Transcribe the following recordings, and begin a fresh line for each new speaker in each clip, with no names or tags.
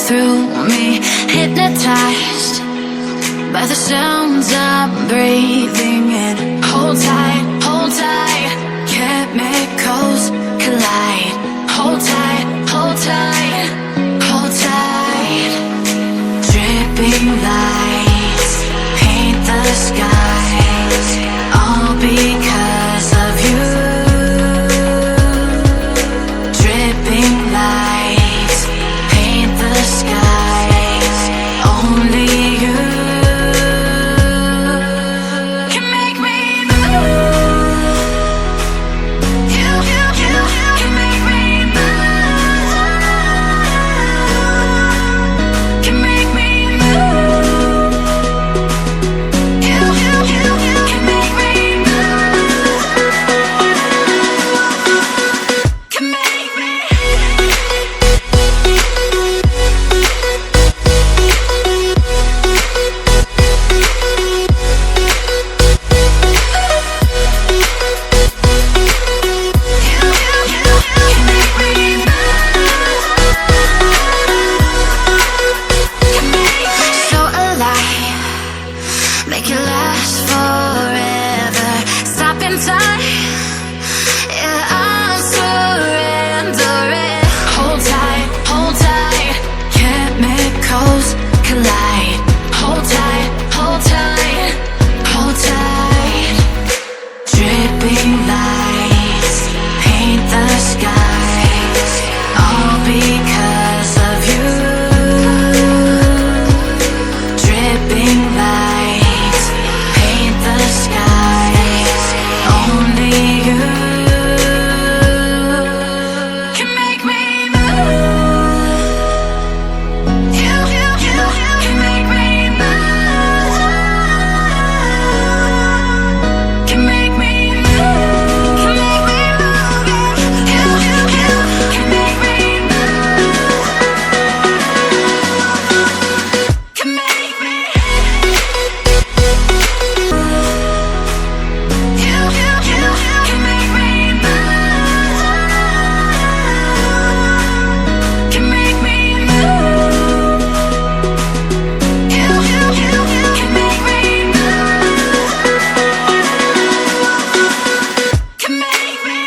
through me, hypnotized by the sounds I'm breathing in. Hold tight, chemicals collide. Hold tight, hold tight, hold tight. Dripping lights paint the skies, all because of you. Dripping lights paint the skies, only you can make me move. You can make me move. Can make me move. You can make me move. Can make me. So alive, make it last forever. Stop in time, yeah, I'm surrendering. Hold tight, chemicals collide. Hold tight, hold tight, hold tight. Dripping lights paint the skies, all because of you. Dripping lights paint the skies, only you can make me move. You can make me move. Can make me move. Can make me move. You can make me move. Can make me. You can make me move. Can make me move. You can make me move. Can make me.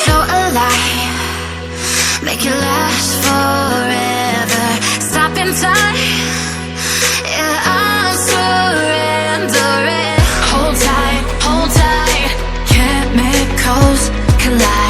So alive, make it last forever. Stop in time, yeah, I'm surrendering. Hold tight, chemicals collide.